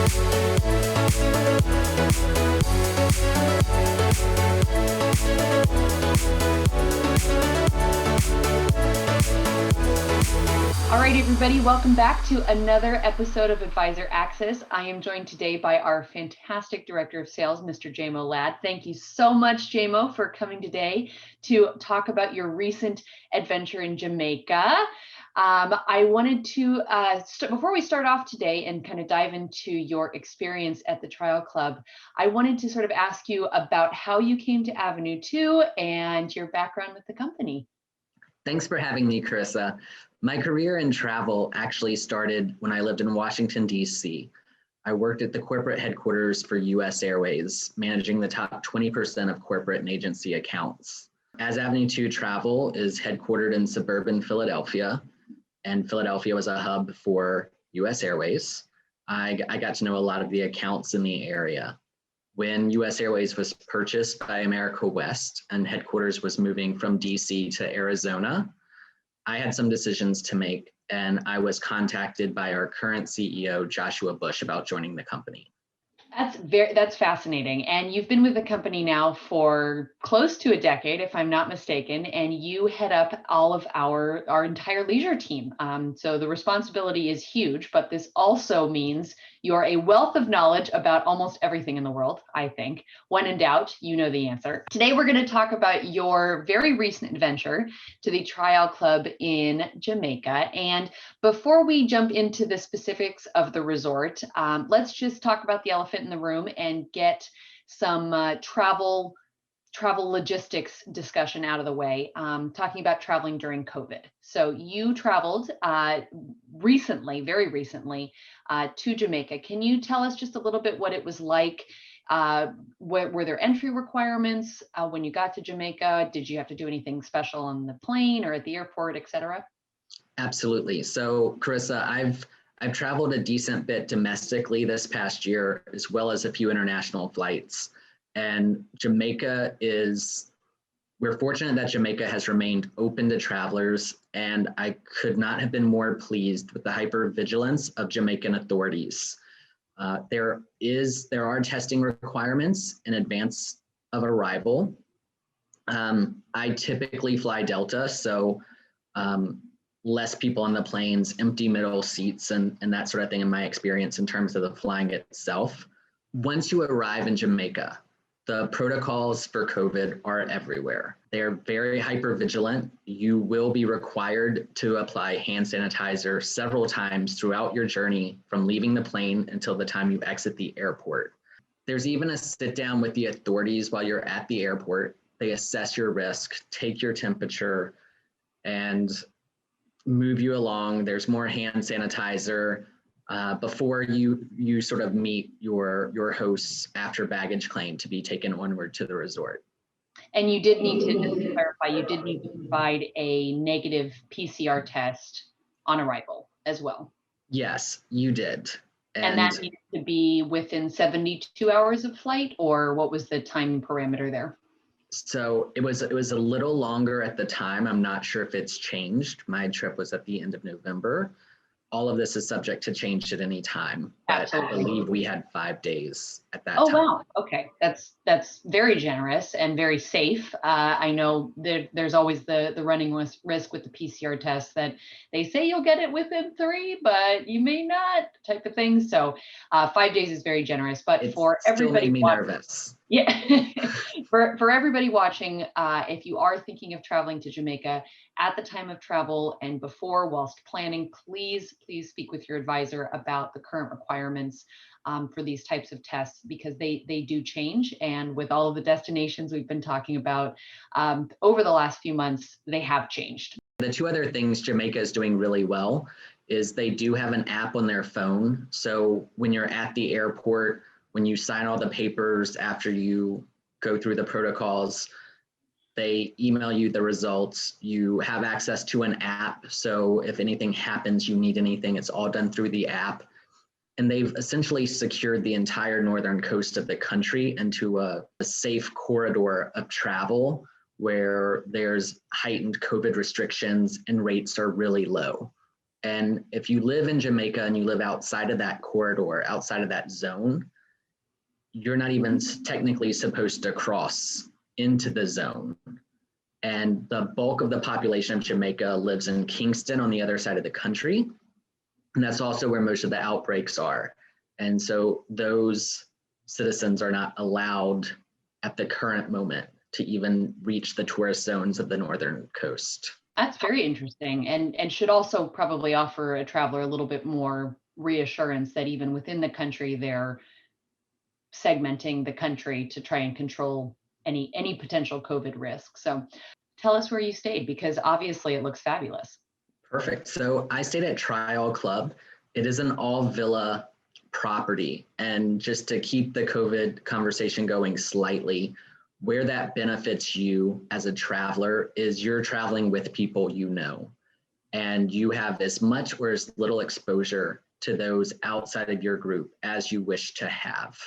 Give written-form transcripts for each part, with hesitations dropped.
All right, everybody, welcome back to another episode of Advisor Access. I am joined today by our fantastic Director of Sales, Mr. Jamo Ladd. Thank you so much, Jamo, for coming today to talk about your recent adventure in Jamaica. I wanted to, before we start off today and kind of dive into your experience at the Tryall Club, I wanted to sort of ask you about how you came to Avenue 2 and your background with the company. Thanks for having me, Carissa. My career in travel actually started when I lived in Washington, D.C. I worked at the corporate headquarters for U.S. Airways, managing the top 20% of corporate and agency accounts. As Avenue 2 Travel is headquartered in suburban Philadelphia, and Philadelphia was a hub for U.S. Airways, I got to know a lot of the accounts in the area. When U.S. Airways was purchased by America West and headquarters was moving from D.C. to Arizona, I had some decisions to make, and I was contacted by our current CEO, Joshua Bush, about joining the company. That's fascinating. And you've been with the company now for close to a decade, if I'm not mistaken, and you head up all of our entire leisure team. So the responsibility is huge, but this also means you are a wealth of knowledge about almost everything in the world, I think. When in doubt, you know the answer. Today, we're going to talk about your very recent adventure to the Tryall Club in Jamaica. And before we jump into the specifics of the resort, let's just talk about the elephant in the room and get some travel logistics discussion out of the way, talking about traveling during COVID. So you traveled recently, very recently, to Jamaica. Can you tell us just a little bit what it was like? Were there entry requirements when you got to Jamaica? Did you have to do anything special on the plane or at the airport, et cetera? Absolutely. So, Carissa, I've traveled a decent bit domestically this past year, as well as a few international flights. And we're fortunate that Jamaica has remained open to travelers, and I could not have been more pleased with the hypervigilance of Jamaican authorities. There are testing requirements in advance of arrival. I typically fly Delta, so less people on the planes, empty middle seats, and that sort of thing in my experience in terms of the flying itself. Once you arrive in Jamaica, the protocols for COVID are everywhere. They're very hyper vigilant. You will be required to apply hand sanitizer several times throughout your journey from leaving the plane until the time you exit the airport. There's even a sit down with the authorities while you're at the airport. They assess your risk, take your temperature, and move you along. There's more hand sanitizer before you sort of meet your hosts after baggage claim to be taken onward to the resort. And you did need to, just to clarify, you did need to provide a negative PCR test on arrival as well. Yes, you did. And that needed to be within 72 hours of flight, or what was the time parameter there? So it was a little longer at the time. I'm not sure if it's changed. My trip was at the end of November. All of this is subject to change at any time. But I believe we had 5 days at that time. Oh, wow. Okay. That's very generous and very safe. I know there's always the running risk with the PCR test that they say you'll get it within 3, but you may not, type of thing. So 5 days is very generous. But for everybody, still made me nervous. Yeah, for everybody watching, if you are thinking of traveling to Jamaica at the time of travel and before, whilst planning, please speak with your advisor about the current requirements for these types of tests, because they do change. And with all of the destinations we've been talking about over the last few months, they have changed. The 2 other things Jamaica is doing really well is they do have an app on their phone. So when you're at the airport, when you sign all the papers after you go through the protocols, they email you the results. You have access to an app. So if anything happens, you need anything, it's all done through the app. And they've essentially secured the entire northern coast of the country into a safe corridor of travel where there's heightened COVID restrictions and rates are really low. And if you live in Jamaica and you live outside of that corridor, outside of that zone, you're not even technically supposed to cross into the zone. And the bulk of the population of Jamaica lives in Kingston on the other side of the country. And that's also where most of the outbreaks are. And so those citizens are not allowed at the current moment to even reach the tourist zones of the northern coast. That's very interesting, and should also probably offer a traveler a little bit more reassurance that even within the country, they're segmenting the country to try and control any potential COVID risk. So tell us where you stayed, because obviously it looks fabulous. Perfect. So I stayed at Tryall Club. It is an all villa property. And just to keep the COVID conversation going slightly, where that benefits you as a traveler is you're traveling with people you know, and you have as much or as little exposure to those outside of your group as you wish to have.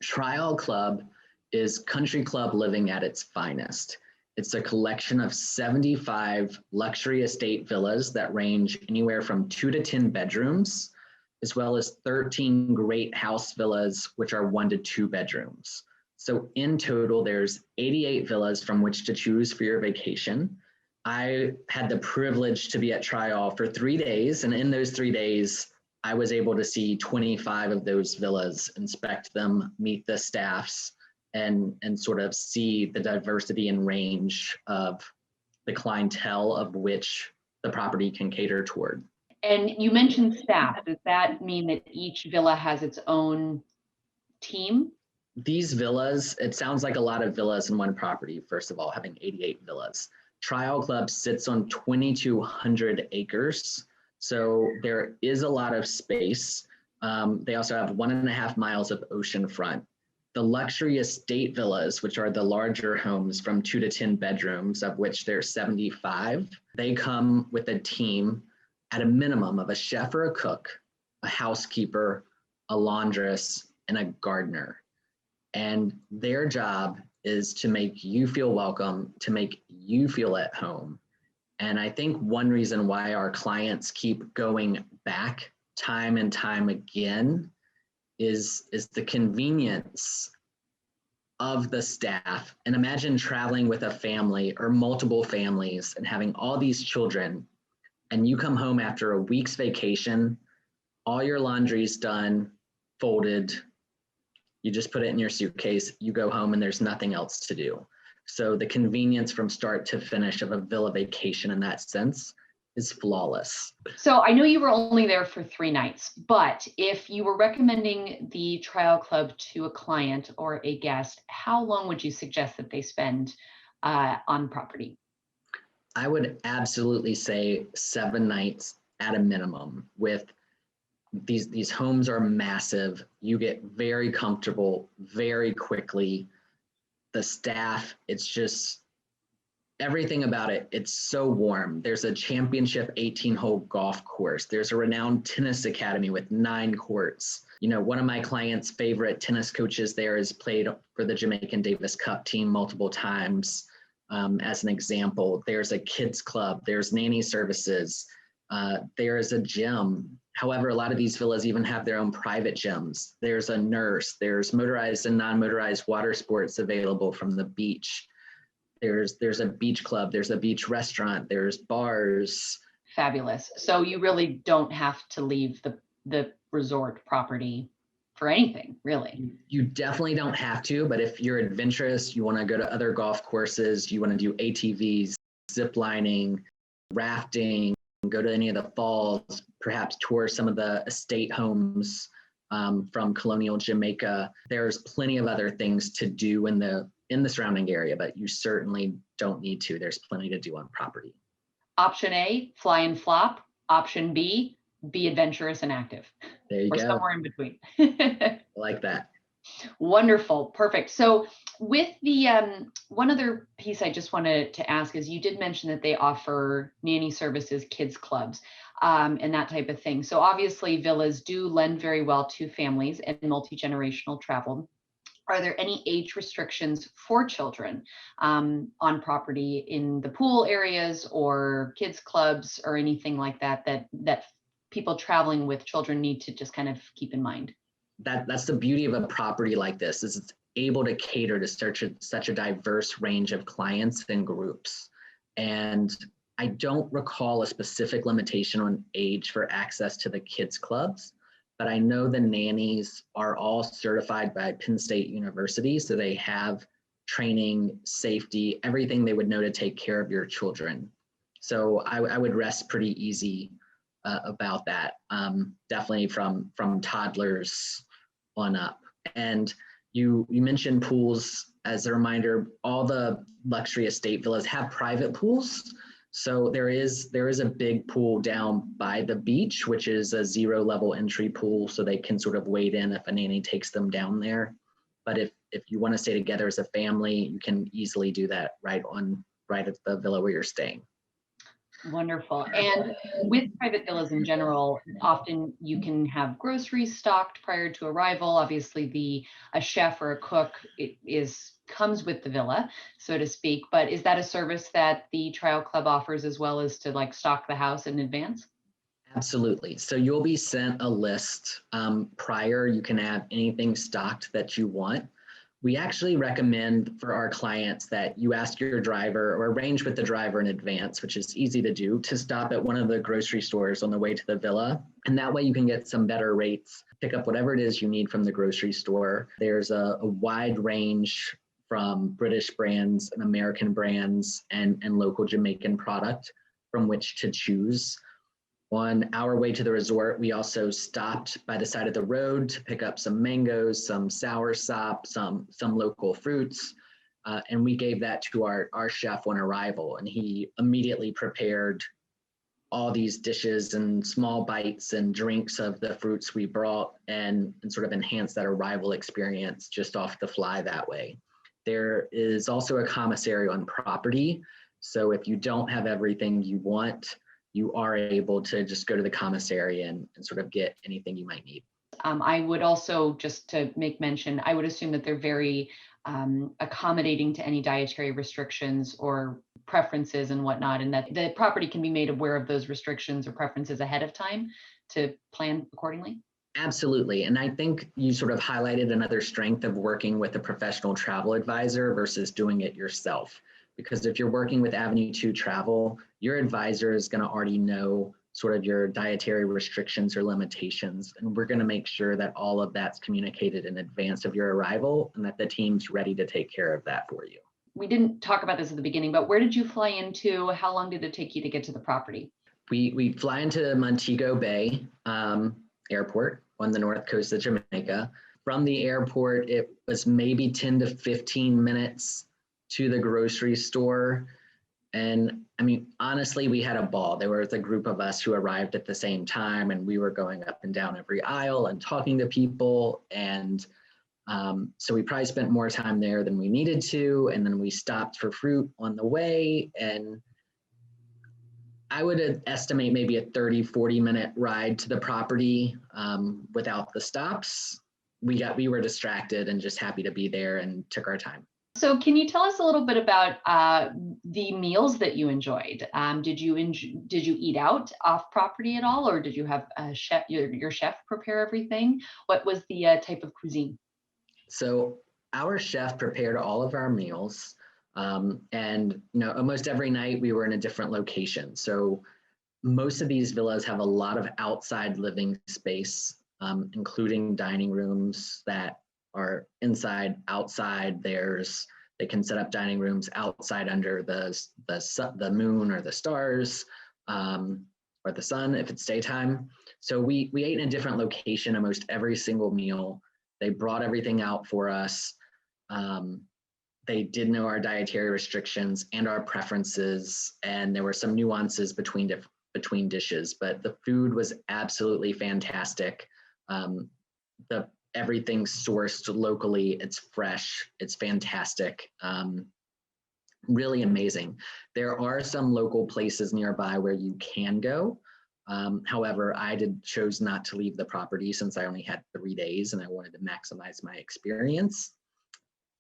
Tryall Club is country club living at its finest. It's a collection of 75 luxury estate villas that range anywhere from 2 to 10 bedrooms, as well as 13 great house villas, which are 1 to 2 bedrooms. So in total, there's 88 villas from which to choose for your vacation. I had the privilege to be at Tryall for 3 days, and in those 3 days, I was able to see 25 of those villas, inspect them, meet the staffs, and sort of see the diversity and range of the clientele of which the property can cater toward. And you mentioned staff. Does that mean that each villa has its own team? These villas, it sounds like a lot of villas in one property, first of all, having 88 villas. Tryall Club sits on 2,200 acres, so there is a lot of space. They also have 1.5 miles of ocean front. The luxury estate villas, which are the larger homes from 2 to 10 bedrooms, of which there's 75, they come with a team at a minimum of a chef or a cook, a housekeeper, a laundress, and a gardener. And their job is to make you feel welcome, to make you feel at home. And I think one reason why our clients keep going back time and time again is the convenience of the staff. And imagine traveling with a family or multiple families and having all these children, and you come home after a week's vacation, all your laundry's done, folded, you just put it in your suitcase, you go home, and there's nothing else to do. So the convenience from start to finish of a villa vacation in that sense is flawless. So I know you were only there for 3 nights, but if you were recommending the Tryall Club to a client or a guest, how long would you suggest that they spend on property? I would absolutely say 7 nights at a minimum. With these homes are massive. You get very comfortable very quickly. The staff, it's just everything about it. It's so warm. There's a championship 18-hole golf course. There's a renowned tennis academy with 9 courts. You know, one of my clients' favorite tennis coaches there has played for the Jamaican Davis Cup team multiple times. As an example, there's a kids club, there's nanny services, there is a gym. However, a lot of these villas even have their own private gyms. There's a nurse, there's motorized and non-motorized water sports available from the beach. There's a beach club, there's a beach restaurant, there's bars. Fabulous. So you really don't have to leave the resort property for anything, really. You definitely don't have to, but if you're adventurous, you want to go to other golf courses, you want to do ATVs, zip lining, rafting, go to any of the falls, perhaps tour some of the estate homes from colonial Jamaica. There's plenty of other things to do in the surrounding area, but you certainly don't need to. There's plenty to do on property. Option A, fly and flop. Option B, be adventurous and active. There you or go. Somewhere in between. I like that. Wonderful. Perfect. So with the one other piece I just wanted to ask is you did mention that they offer nanny services, kids clubs, and that type of thing. So obviously villas do lend very well to families and multi-generational travel. Are there any age restrictions for children on property in the pool areas or kids clubs or anything like that people traveling with children need to just kind of keep in mind? That's the beauty of a property like this, is it's able to cater to such a diverse range of clients and groups. And I don't recall a specific limitation on age for access to the kids clubs, but I know the nannies are all certified by Penn State University, so they have training, safety, everything they would know to take care of your children. So I would rest pretty easy about that. Definitely from toddlers on up. And you mentioned pools. As a reminder, all the luxury estate villas have private pools. So there is a big pool down by the beach, which is a 0 level entry pool, so they can sort of wade in if a nanny takes them down there. But if you want to stay together as a family, you can easily do that right at the villa where you're staying. Wonderful. And with private villas in general, often you can have groceries stocked prior to arrival. Obviously, a chef or a cook comes with the villa, so to speak. But is that a service that the Tryall Club offers, as well as to like stock the house in advance? Absolutely. So you'll be sent a list prior. You can have anything stocked that you want. We actually recommend for our clients that you ask your driver or arrange with the driver in advance, which is easy to do, to stop at one of the grocery stores on the way to the villa. And that way you can get some better rates, pick up whatever it is you need from the grocery store. There's a wide range from British brands and American brands and local Jamaican product from which to choose. On our way to the resort, we also stopped by the side of the road to pick up some mangoes, some soursop, some local fruits, and we gave that to our chef on arrival, and he immediately prepared all these dishes and small bites and drinks of the fruits we brought, and sort of enhanced that arrival experience just off the fly that way. There is also a commissary on property, so if you don't have everything you want, you are able to just go to the commissary and sort of get anything you might need. I would also, just to make mention, I would assume that they're very accommodating to any dietary restrictions or preferences and whatnot, and that the property can be made aware of those restrictions or preferences ahead of time to plan accordingly. Absolutely. And I think you sort of highlighted another strength of working with a professional travel advisor versus doing it yourself. Because if you're working with Avenue 2 Travel, your advisor is going to already know sort of your dietary restrictions or limitations. And we're going to make sure that all of that's communicated in advance of your arrival and that the team's ready to take care of that for you. We didn't talk about this at the beginning, but where did you fly into? How long did it take you to get to the property? We fly into Montego Bay Airport on the north coast of Jamaica. From the airport, it was maybe 10 to 15 minutes to the grocery store. And I mean, honestly, we had a ball. There was a group of us who arrived at the same time, and we were going up and down every aisle and talking to people. And so we probably spent more time there than we needed to. And then we stopped for fruit on the way. And I would estimate maybe a 30-40 minute ride to the property without the stops. We were distracted and just happy to be there and took our time. So can you tell us a little bit about the meals that you enjoyed? Did you eat out off property at all, or did you have a chef, your chef prepare everything? What was the type of cuisine? So our chef prepared all of our meals, and almost every night we were in a different location. So most of these villas have a lot of outside living space, including dining rooms that are inside, outside. They can set up dining rooms outside under the moon or the stars, or the sun if it's daytime. So we ate in a different location almost every single meal. They brought everything out for us. They did know our dietary restrictions and our preferences, and there were some nuances between dishes, but the food was absolutely fantastic. Everything's sourced locally, it's fresh, it's fantastic, really amazing. There are some local places nearby where you can go. However, I chose not to leave the property since I only had 3 days and I wanted to maximize my experience.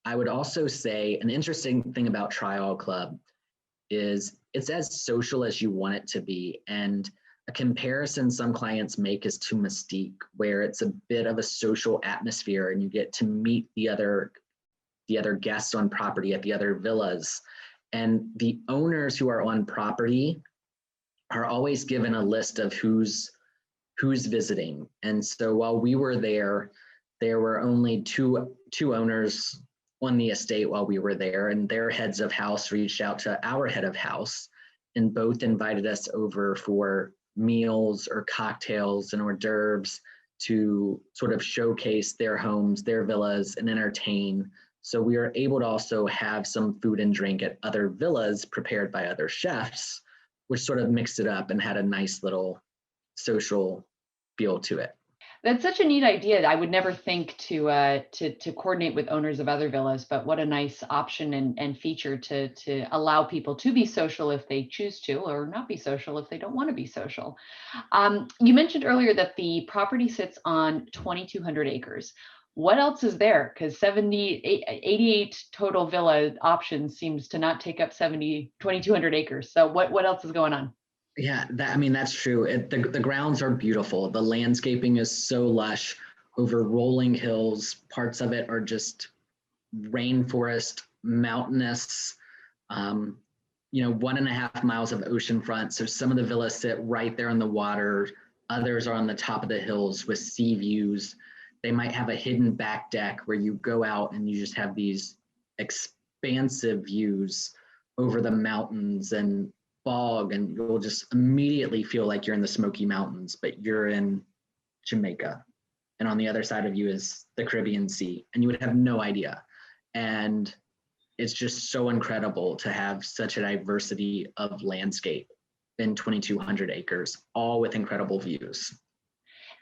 I would also say an interesting thing about Tryall Club is it's as social as you want it to be. And a comparison some clients make is to Mystique, where it's a bit of a social atmosphere and you get to meet the other guests on property at the other villas. And the owners who are on property are always given a list of who's visiting. And so while we were there were only two owners on the estate while we were there, and their heads of house reached out to our head of house and both invited us over for meals or cocktails and hors d'oeuvres to sort of showcase their homes, their villas, and entertain. So we were able to also have some food and drink at other villas prepared by other chefs, which sort of mixed it up and had a nice little social feel to it. That's such a neat idea. I would never think to coordinate with owners of other villas, but what a nice option and feature to allow people to be social if they choose to, or not be social if they don't want to be social. You mentioned earlier that the property sits on 2,200 acres. What else is there? Because 88 total villa options seems to not take up 2,200 acres. So what else is going on? Yeah, that's true. The grounds are beautiful. The landscaping is so lush over rolling hills. Parts of it are just rainforest, mountainous, 1.5 miles of oceanfront. So some of the villas sit right there on the water. Others are on the top of the hills with sea views. They might have a hidden back deck where you go out and you just have these expansive views over the mountains and fog, and you'll just immediately feel like you're in the Smoky Mountains, but you're in Jamaica. And on the other side of you is the Caribbean Sea, and you would have no idea. And it's just so incredible to have such a diversity of landscape in 2,200 acres, all with incredible views.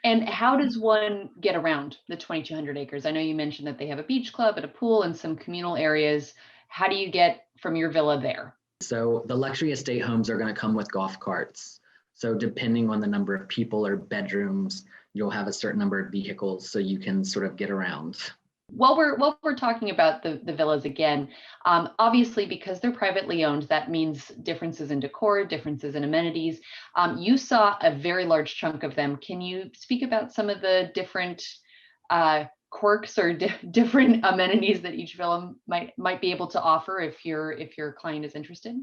And how does one get around the 2,200 acres? I know you mentioned that they have a beach club and a pool and some communal areas. How do you get from your villa there? So the luxury estate homes are going to come with golf carts. So depending on the number of people or bedrooms, you'll have a certain number of vehicles so you can sort of get around. While we're talking about the villas again, obviously because they're privately owned, that means differences in decor, differences in amenities. You saw a very large chunk of them. Can you speak about some of the different quirks or different amenities that each villa might be able to offer if your client is interested?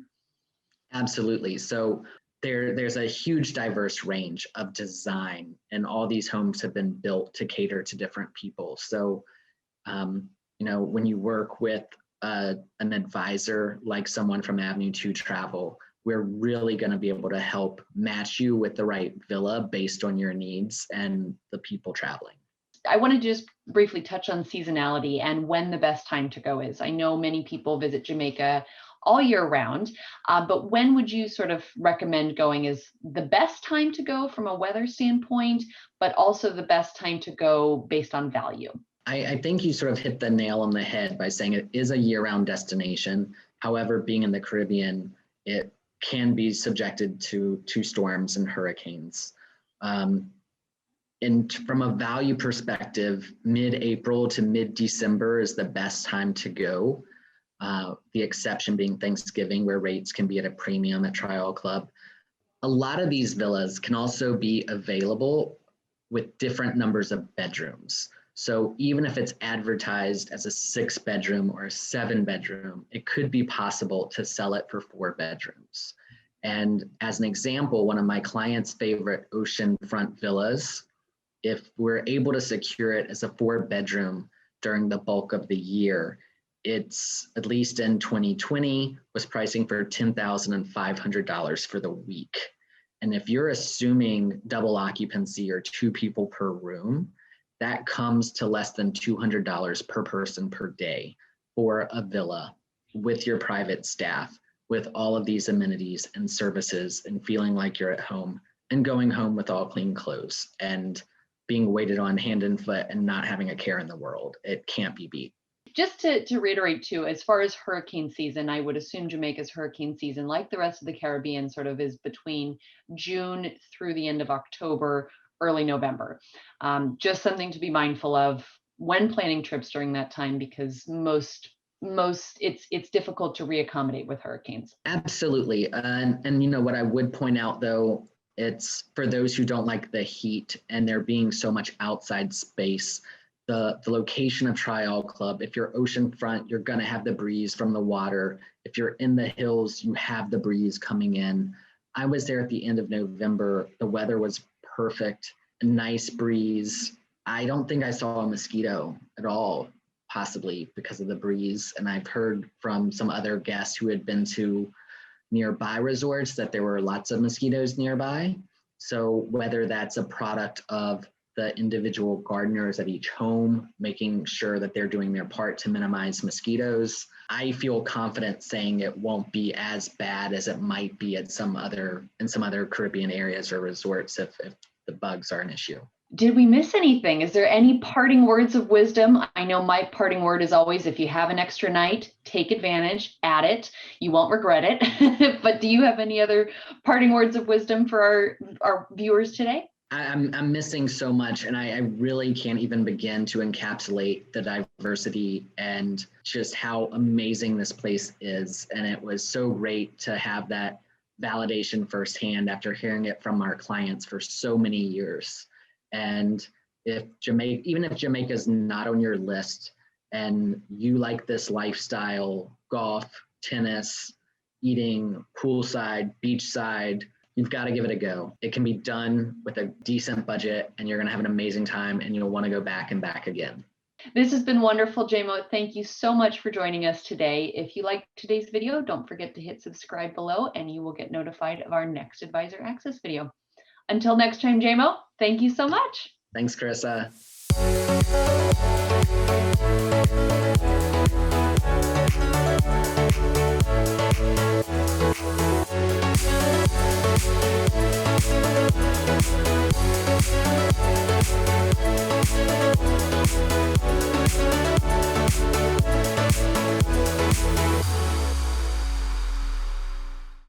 Absolutely. So there's a huge diverse range of design, and all these homes have been built to cater to different people. So when you work with an advisor like someone from Avenue 2 Travel, we're really going to be able to help match you with the right villa based on your needs and the people traveling. I want to just briefly touch on seasonality and when the best time to go is. I know many people visit Jamaica all year round, but when would you sort of recommend going as the best time to go from a weather standpoint, but also the best time to go based on value? I think you sort of hit the nail on the head by saying it is a year-round destination. However, being in the Caribbean, it can be subjected to storms and hurricanes. And from a value perspective, mid-April to mid-December is the best time to go. The exception being Thanksgiving, where rates can be at a premium at Tryall Club. A lot of these villas can also be available with different numbers of bedrooms. So even if it's advertised as a 6-bedroom or a 7-bedroom, it could be possible to sell it for 4 bedrooms. And as an example, one of my clients' favorite oceanfront villas, if we're able to secure it as a 4-bedroom during the bulk of the year, it's, at least in 2020, was pricing for $10,500 for the week. And if you're assuming double occupancy or 2 people per room, that comes to less than $200 per person per day for a villa with your private staff, with all of these amenities and services, and feeling like you're at home and going home with all clean clothes and being waited on hand and foot and not having a care in the world. It can't be beat. Just to reiterate too, as far as hurricane season, I would assume Jamaica's hurricane season, like the rest of the Caribbean, sort of is between June through the end of October, early November. Just something to be mindful of when planning trips during that time, because most it's difficult to reaccommodate with hurricanes. Absolutely. And what I would point out though, It's for those who don't like the heat and there being so much outside space. The location of Tryall Club, if you're oceanfront, you're going to have the breeze from the water. If you're in the hills, you have the breeze coming in. I was there at the end of November. The weather was perfect, a nice breeze. I don't think I saw a mosquito at all, possibly because of the breeze. And I've heard from some other guests who had been to nearby resorts that there were lots of mosquitoes nearby. So whether that's a product of the individual gardeners at each home, making sure that they're doing their part to minimize mosquitoes, I feel confident saying it won't be as bad as it might be at some other Caribbean areas or resorts if the bugs are an issue. Did we miss anything? Is there any parting words of wisdom? I know my parting word is always, if you have an extra night, take advantage, add it. You won't regret it. But do you have any other parting words of wisdom for our viewers today? I'm missing so much, and I really can't even begin to encapsulate the diversity and just how amazing this place is. And it was so great to have that validation firsthand after hearing it from our clients for so many years. And even if Jamaica is not on your list and you like this lifestyle, golf, tennis, eating, poolside, beachside, you've got to give it a go. It can be done with a decent budget and you're going to have an amazing time and you'll want to go back and back again. This has been wonderful, Jamo. Thank you so much for joining us today. If you liked today's video, don't forget to hit subscribe below and you will get notified of our next Advisor Access video. Until next time, Jamo, thank you so much. Thanks, Carissa.